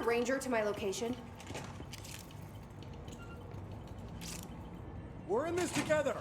ranger to my location? We're in this together!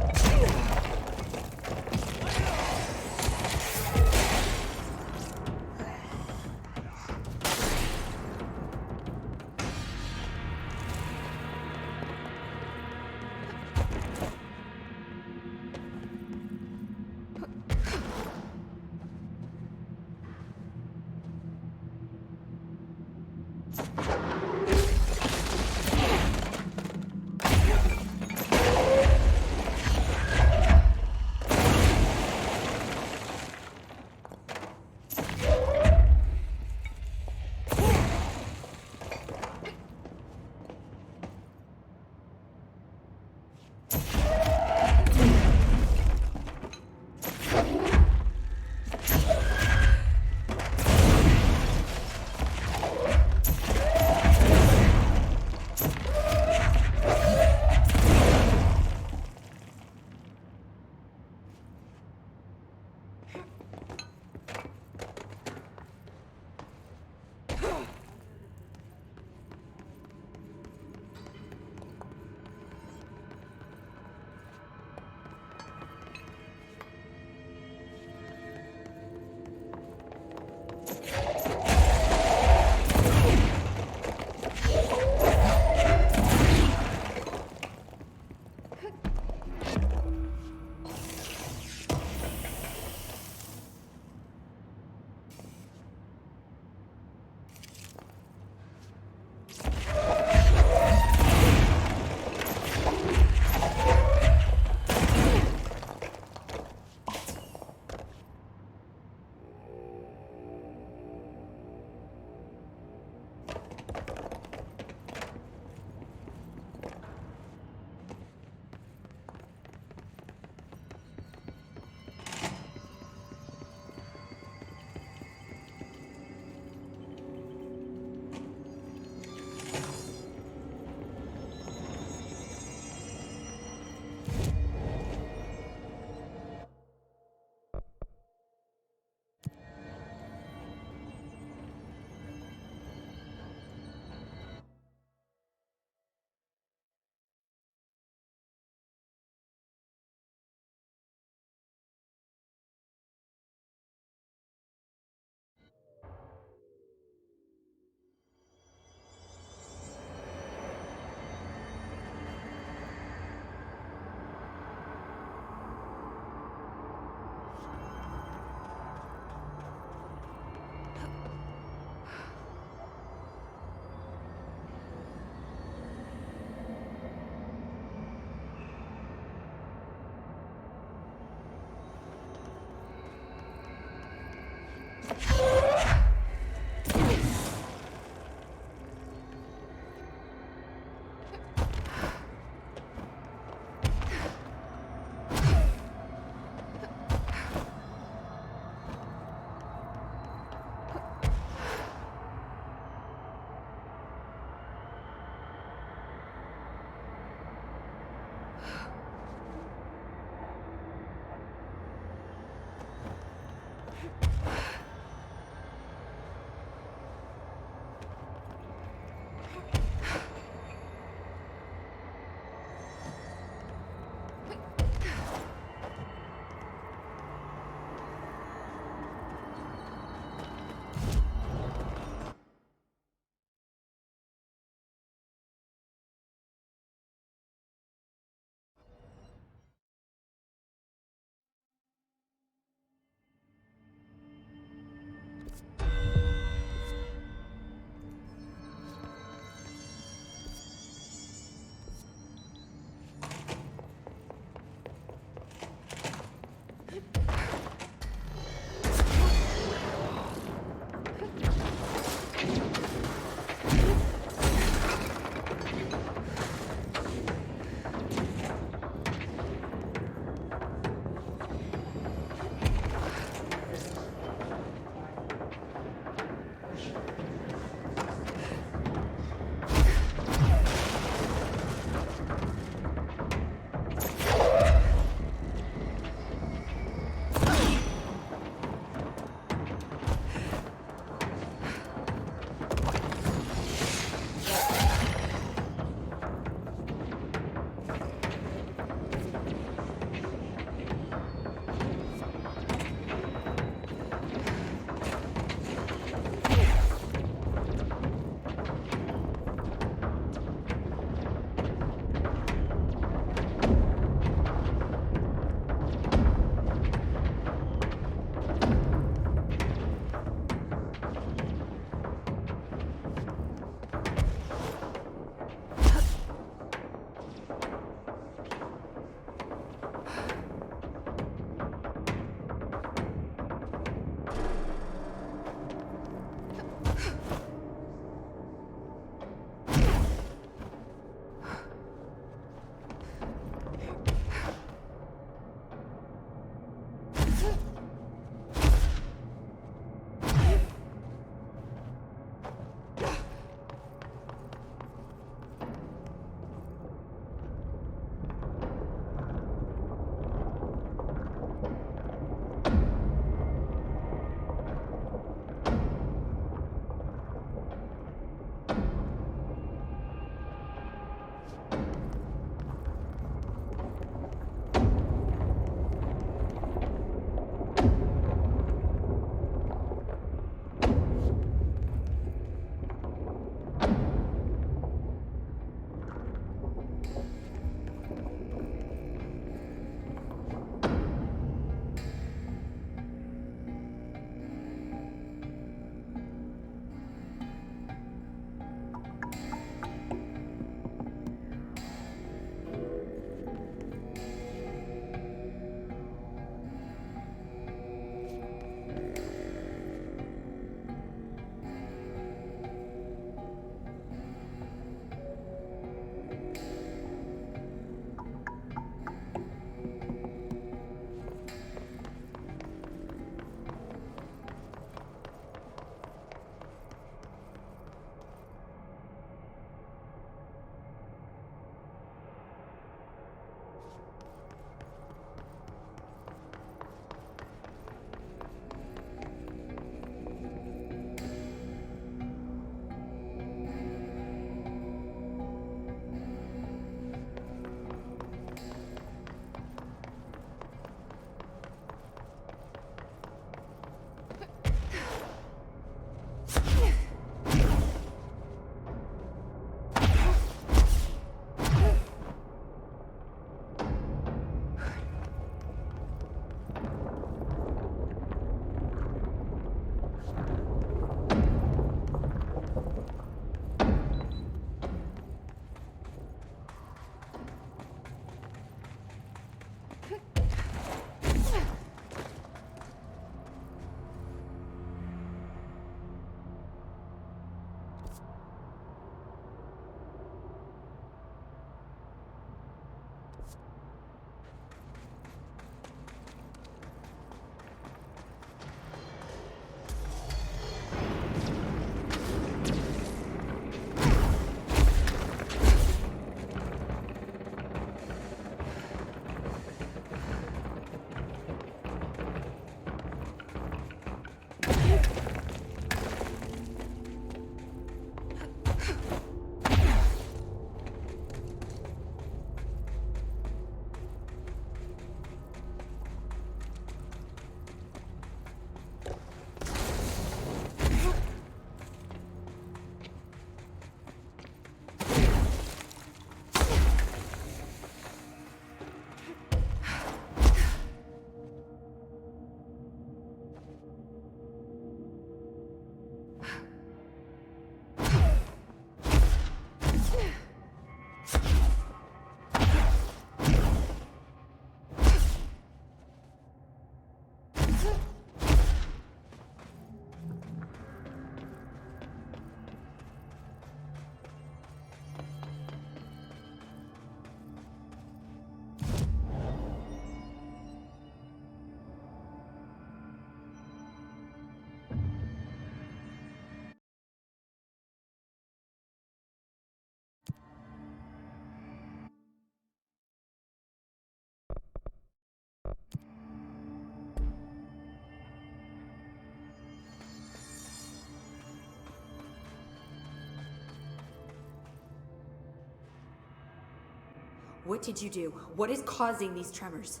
What did you do? What is causing these tremors?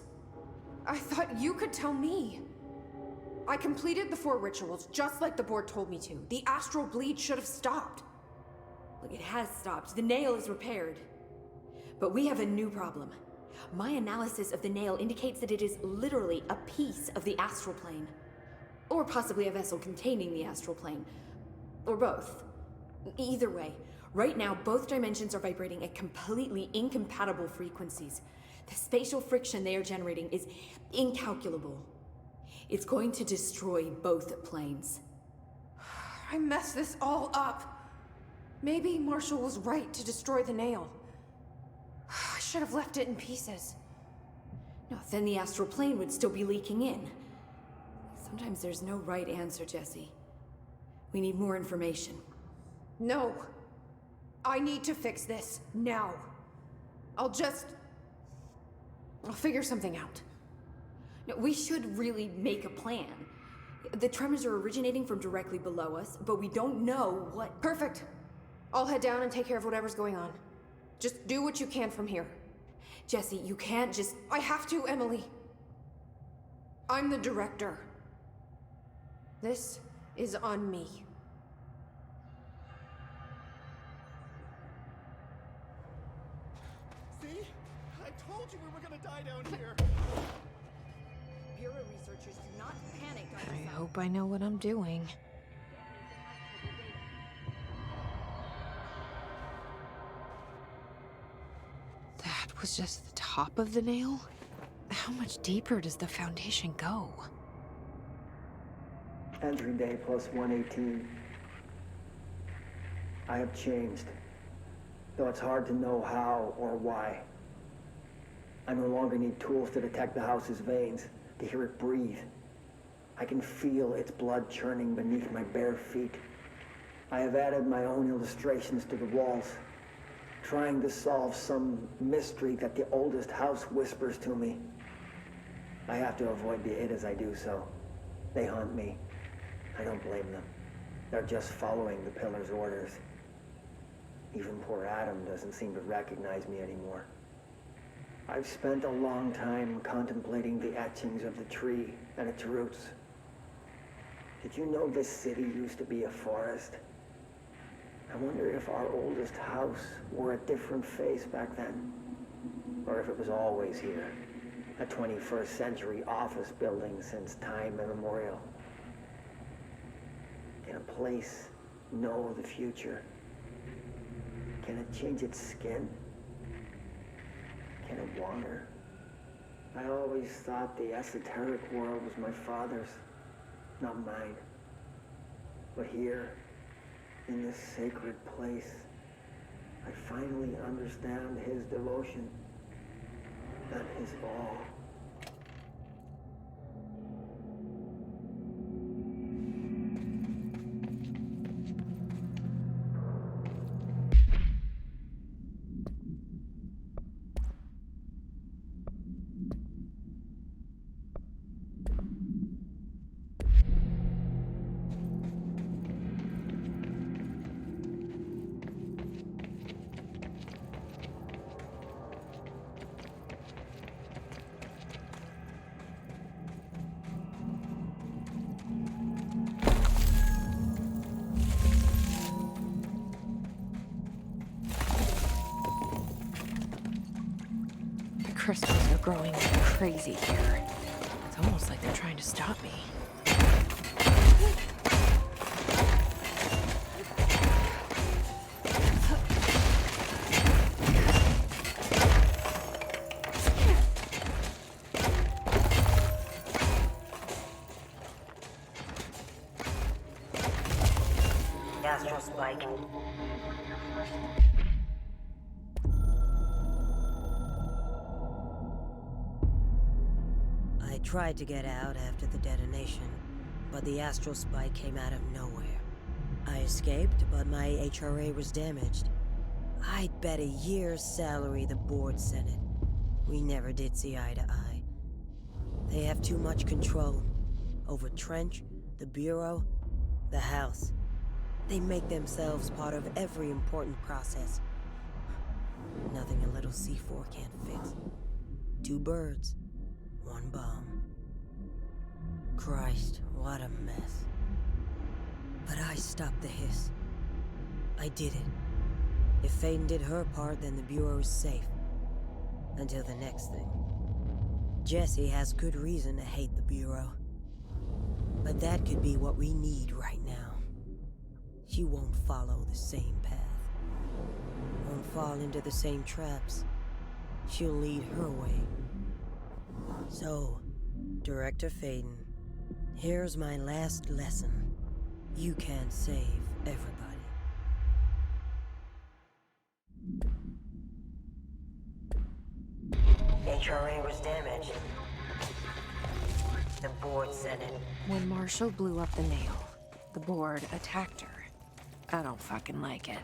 I thought you could tell me. I completed the 4 rituals just like the board told me to. The astral bleed should have stopped. Look, it has stopped. The nail is repaired. But we have a new problem. My analysis of the nail indicates that it is literally a piece of the astral plane. Or possibly a vessel containing the astral plane. Or both. Either way, right now both dimensions are vibrating at completely incompatible frequencies. The spatial friction they are generating is incalculable. It's going to destroy both planes. I messed this all up. Maybe Marshall was right to destroy the nail. I should have left it in pieces. No, then the astral plane would still be leaking in. Sometimes there's no right answer, Jesse. We need more information. No. I need to fix this, now. I'll figure something out. No, we should really make a plan. The tremors are originating from directly below us, but we don't know what... Perfect. I'll head down and take care of whatever's going on. Just do what you can from here. Jesse, you can't just... I have to, Emily. I'm the director. This is on me. See? I told you we were gonna die down here. Bureau researchers do not panic on I hope I know what I'm doing. That was just the top of the nail? How much deeper does the foundation go? Entry day plus 118. I have changed, though it's hard to know how or why. I no longer need tools to detect the house's veins, to hear it breathe. I can feel its blood churning beneath my bare feet. I have added my own illustrations to the walls, trying to solve some mystery that the oldest house whispers to me. I have to avoid the it as I do so. They haunt me. I don't blame them. They're just following the pillar's orders. Even poor Adam doesn't seem to recognize me anymore. I've spent a long time contemplating the etchings of the tree and its roots. Did you know this city used to be a forest? I wonder if our oldest house wore a different face back then. Or if it was always here. A 21st century office building since time immemorial. Can a place know the future? Can it change its skin? Can it wander? I always thought the esoteric world was my father's, not mine. But here, in this sacred place, I finally understand his devotion and his awe. Crystals are growing like crazy here. It's almost like they're trying to stop me. Astral spike. I tried to get out after the detonation, but the astral spike came out of nowhere. I escaped, but my HRA was damaged. I'd bet a year's salary the board sent it. We never did see eye to eye. They have too much control over Trench, the Bureau, the House. They make themselves part of every important process. Nothing a little little C4 can't fix. 2 birds, 1 bomb. Christ, what a mess. But I stopped the hiss. I did it. If Faden did her part, then the Bureau is safe. Until the next thing. Jesse has good reason to hate the Bureau. But that could be what we need right now. She won't follow the same path. Won't fall into the same traps. She'll lead her way. So, Director Faden, here's my last lesson. You can't save everybody. HRA was damaged. The board said it. When Marshall blew up the nail, the board attacked her. I don't fucking like it.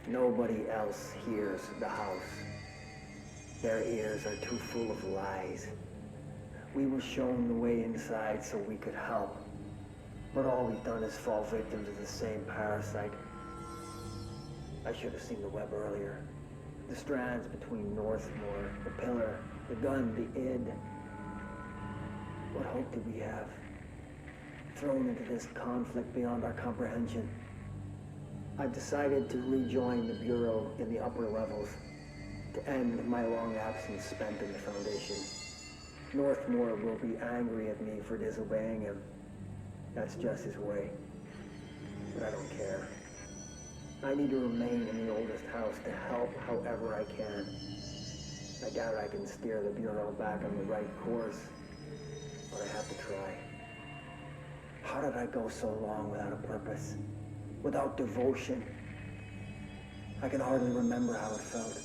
Nobody else hears the house. Their ears are too full of lies. We were shown the way inside so we could help. But all we've done is fall victim to the same parasite. I should have seen the web earlier. The strands between Northmore, the pillar, the gun, the id. What hope did we have? Thrown into this conflict beyond our comprehension. I've decided to rejoin the Bureau in the upper levels, to end my long absence spent in the Foundation. Northmore will be angry at me for disobeying him. That's just his way. But I don't care. I need to remain in the oldest house to help however I can. I doubt I can steer the Bureau back on the right course, but I have to try. How did I go so long without a purpose? Without devotion? I can hardly remember how it felt.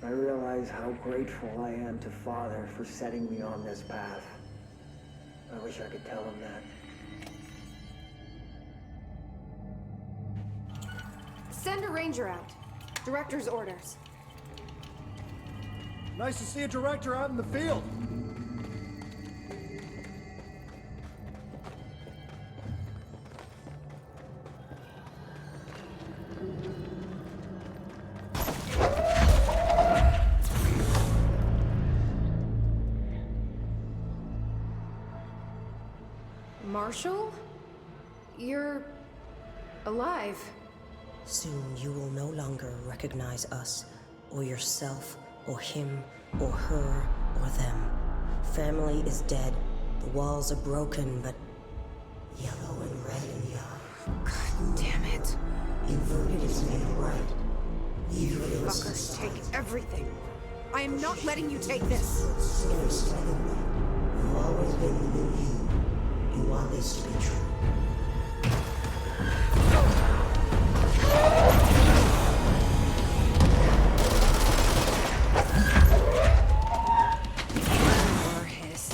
I realize how grateful I am to Father for setting me on this path. I wish I could tell him that. Send a ranger out. Director's orders. Nice to see a director out in the field. Marshall? You're alive. Soon you will no longer recognize us, or yourself, or him, or her, or them. Family is dead. The walls are broken, but yellow and red and young. God damn it. Inverted is made right. You fuckers take everything. I am not letting you take this. You've always been within you. You want this to be true. More hiss.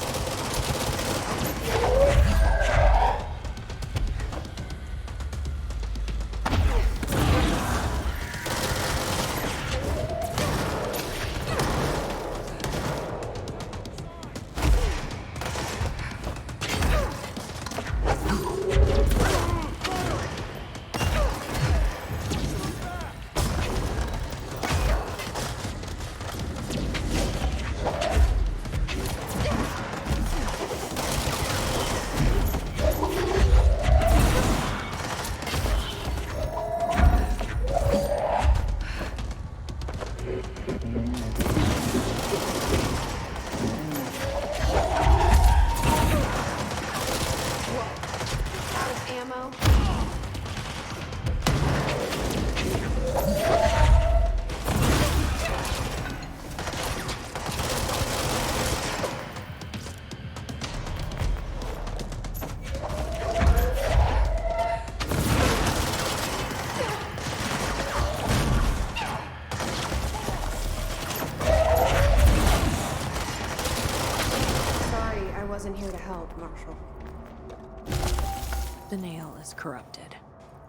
The nail is corrupted.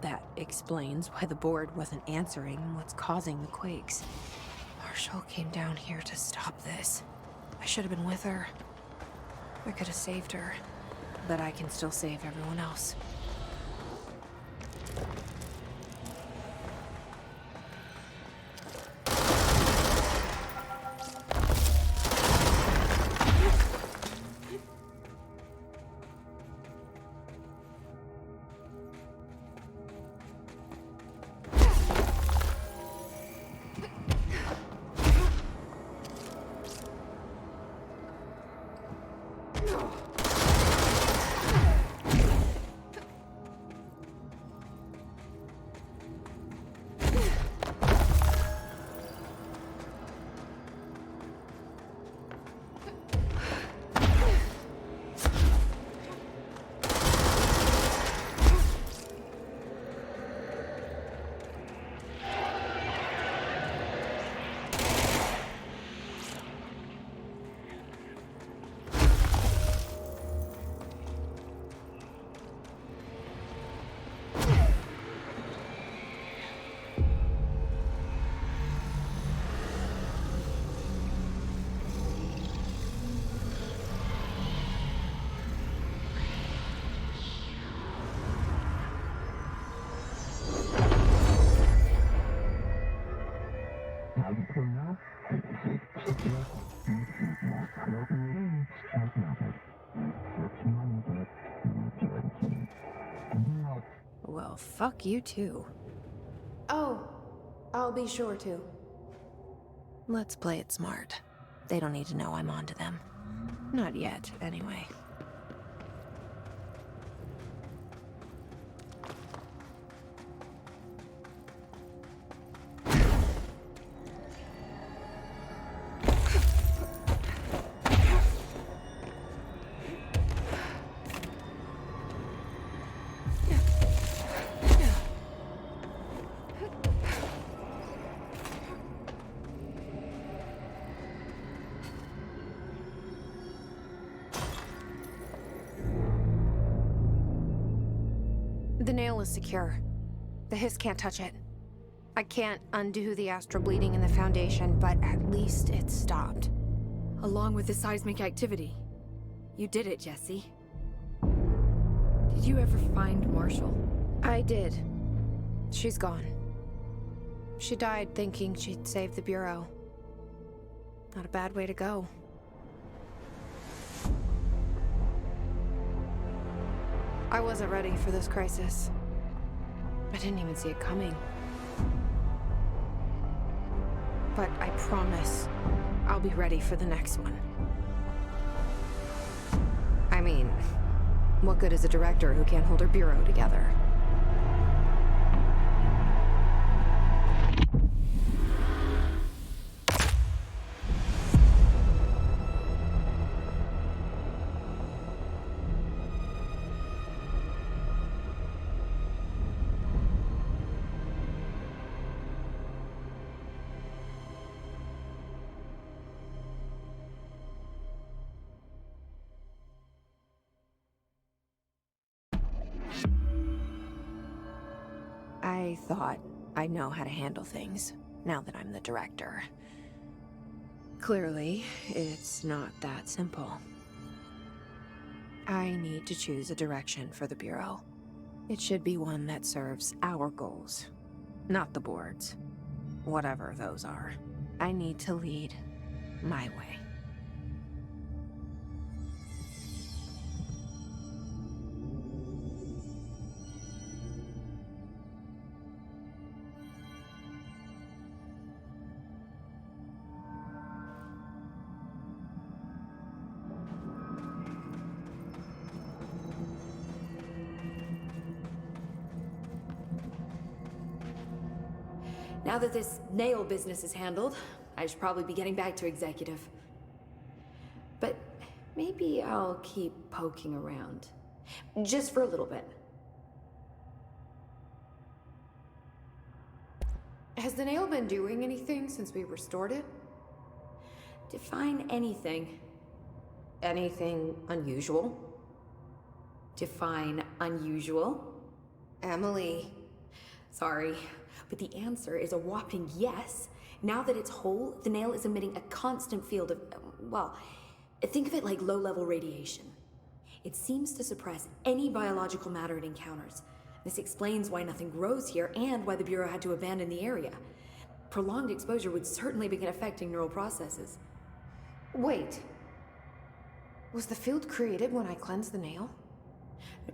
That explains why the board wasn't answering and what's causing the quakes. Marshall came down here to stop this. I should have been with her. I could have saved her. But I can still save everyone else. Well, fuck you too. Oh, I'll be sure to. Let's play it smart. They don't need to know I'm onto them. Not yet, anyway. The nail is secure. The hiss can't touch it. I can't undo the astral bleeding in the Foundation, but at least it's stopped. Along with the seismic activity. You did it, Jesse. Did you ever find Marshall? I did. She's gone. She died thinking she'd save the Bureau. Not a bad way to go. I wasn't ready for this crisis. I didn't even see it coming. But I promise, I'll be ready for the next one. I mean, what good is a director who can't hold her bureau together? I thought I'd know how to handle things, now that I'm the director. Clearly, it's not that simple. I need to choose a direction for the Bureau. It should be one that serves our goals, not the board's. Whatever those are. I need to lead my way. Now that this nail business is handled, I should probably be getting back to executive. But maybe I'll keep poking around. Just for a little bit. Has the nail been doing anything since we restored it? Define anything. Anything unusual? Define unusual. Emily. Sorry, but the answer is a whopping yes. Now that it's whole, the nail is emitting a constant field of, well, think of it like low-level radiation. It seems to suppress any biological matter it encounters. This explains why nothing grows here and why the Bureau had to abandon the area. Prolonged exposure would certainly begin affecting neural processes. Wait. Was the field created when I cleansed the nail?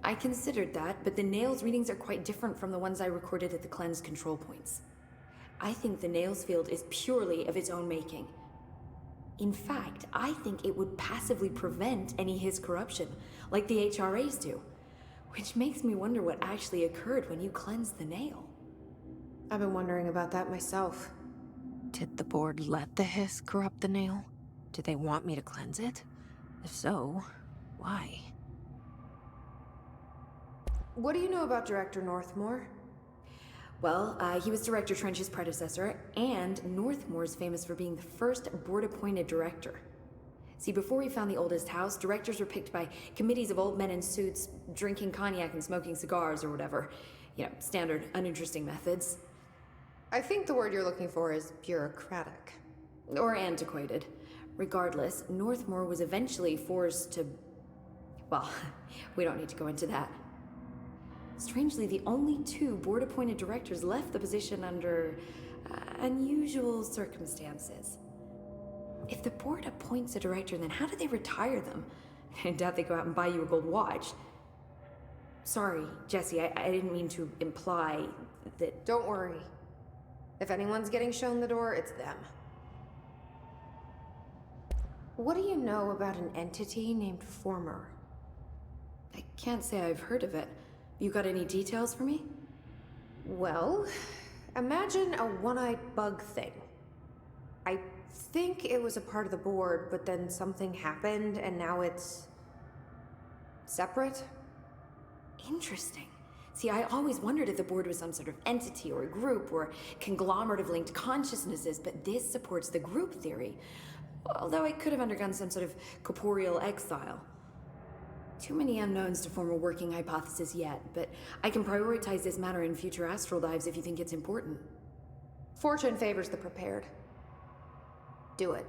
I considered that, but the nail's readings are quite different from the ones I recorded at the cleanse control points. I think the nail's field is purely of its own making. In fact, I think it would passively prevent any Hiss corruption, like the HRAs do. Which makes me wonder what actually occurred when you cleansed the nail. I've been wondering about that myself. Did the board let the Hiss corrupt the nail? Did they want me to cleanse it? If so, why? What do you know about Director Northmore? Well, he was Director Trench's predecessor, and Northmore's famous for being the first board-appointed director. See, before we found the oldest house, directors were picked by committees of old men in suits, drinking cognac and smoking cigars or whatever. You know, standard, uninteresting methods. I think the word you're looking for is bureaucratic. Or antiquated. Regardless, Northmore was eventually forced to... Well, we don't need to go into that. Strangely, the only two board-appointed directors left the position under unusual circumstances. If the board appoints a director, then how do they retire them? I doubt they go out and buy you a gold watch. Sorry, Jesse, I didn't mean to imply that... Don't worry. If anyone's getting shown the door, it's them. What do you know about an entity named Former? I can't say I've heard of it. You got any details for me? Well, imagine a one-eyed bug thing. I think it was a part of the board, but then something happened and now it's... separate? Interesting. See, I always wondered if the board was some sort of entity or a group or conglomerate of linked consciousnesses, but this supports the group theory. Although it could have undergone some sort of corporeal exile. Too many unknowns to form a working hypothesis yet, but I can prioritize this matter in future astral dives if you think it's important. Fortune favors the prepared. Do it.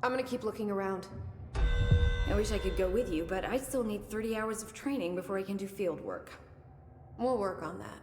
I'm gonna keep looking around. I wish I could go with you, but I still need 30 hours of training before I can do field work. We'll work on that.